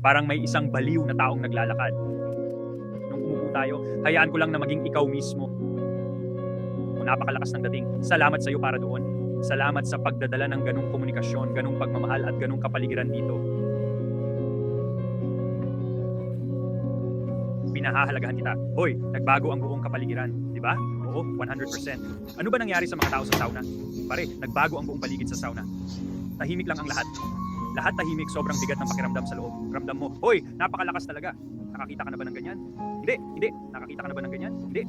Parang may isang baliw na taong naglalakad. Nung umupo tayo, hayaan ko lang na maging ikaw mismo. Napakalakas ng dating. Salamat sa iyo para doon. Salamat sa pagdadala ng ganung komunikasyon, ganung pagmamahal at ganung kapaligiran dito. Pinahahalagahan kita. Hoy, nagbago ang buong kapaligiran, di ba? Oo, 100%. Ano ba nangyari sa mga tao sa sauna? Pare, nagbago ang buong paligid sa sauna. Tahimik lang ang lahat. Lahat tahimik, sobrang bigat ng pakiramdam sa loob. Ramdam mo, hoy, napakalakas talaga. Nakakita ka na ba ng ganyan? Hindi. Nakakita ka na ba ng ganyan? Hindi.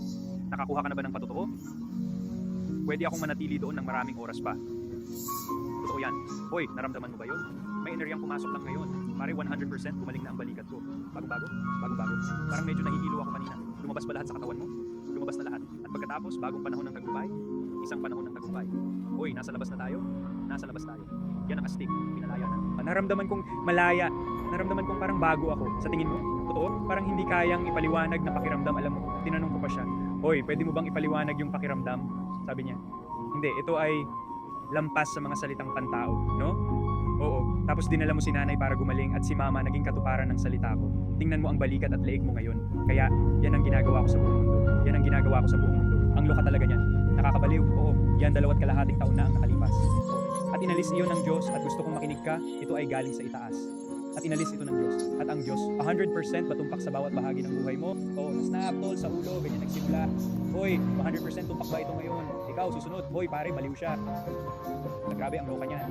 Nakakuha ka na ba ng patotoo? Pwede akong manatili doon ng maraming oras pa. Totoo yan. Hoy, naramdaman mo ba yun? May enerhiyang pumasok lang ngayon. Pare, 100% gumaling na ang balikat ko. Bagong-bago. Parang medyo nahihilo ako kanina. Lumabas ba lahat sa katawan mo? Lumabas na lahat. At pagkatapos, bagong panahon ng tagumpay, isang panahon ng tagumpay. Hoy, nasa labas na tayo? Nasa labas tayo. Yan ang astig. Pinalaya na. Naramdaman kong malaya. Naramdaman kong parang bago ako. Sa tingin mo? Totoo? Parang hindi kayang ipaliwanag na pakiramdam. Alam mo, tinanong ko pa siya. Hoy, pwede mo bang ipaliwanag yung pakiramdam? Sabi niya. Hindi, ito ay lampas sa mga salitang pantao, no? Oo. Tapos dinala mo si nanay para gumaling at si mama naging katuparan ng salita ko. Tingnan mo ang balikat at leeg mo ngayon. Kaya, yan ang ginagawa ko sa buong mundo. Yan ang ginagawa ko sa buong mundo. Ang luka talaga niyan. Nakakabaliw. Oo. Yan 2.5 taon na ang nakalipas. At inalis iyon ng Diyos at gusto kong makinig ka, ito ay galing sa itaas. At inalis ito ng Diyos. At ang Diyos, 100% batumpak sa bawat bahagi ng buhay mo. Oo, snap, tol, sa ulo, ganyan nagsimula. Hoy, 100% tumpak ba ito ngayon? Ikaw, susunod. Hoy, pare, baliw siya. Grabe ang loka niya.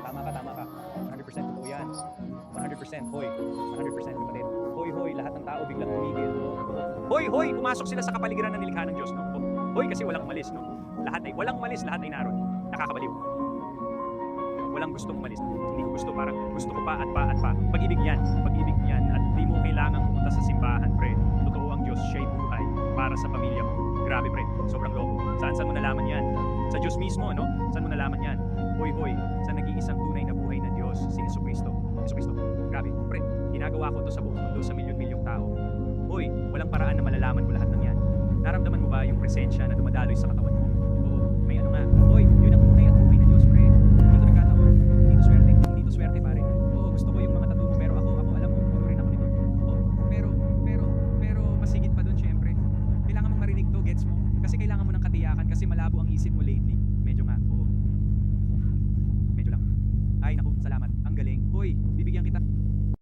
Tama ka. 100% totoo yan. 100%, hoy. 100% kapatid. Hoy, lahat ng tao biglang tumigil. Hoy, pumasok sila sa kapaligiran ng nilikha ng Diyos, no? Hoy, kasi walang umalis, no? Walang umalis, lahat ay naroon. Nakakabaliw. Walang gustong umalis. Hindi ko gusto, parang gusto ko pa at pa. Pag-ibig yan. At di mo kailangang pumunta sa simbahan, pre. Totoo ang Diyos, siya'y buhay para sa pamilya mo. Grabe, pre. Sobrang loko. Saan mo nalaman yan? Sa Diyos mismo, no? Saan mo nalaman yan? Hoy, sa nag-iisang tunay na buhay na Diyos, si Jesucristo. Grabe, pre. Ginagawa ko to sa buong mundo, sa milyon-milyong tao. Hoy, walang paraan na malalaman mo lahat ng yan. Naramdaman mo ba yung presensya na dumadaloy sa katawan mo? Oo, may ano nga. Hoy, yun ang tunay at buhay na Diyos, pre. Hindi to nagkataon. Hindi to swerte, pare. Oo, gusto ko yung mga tattoo mo, pero ako, alam mo, puno rin ako nito. Oo, pero, masigit pa doon, syempre. Kailangan mong marinig to, gets mo? Kasi kailangan mo ng katiyakan, kasi malabo ang isip mo lately. Medyo nga, oo.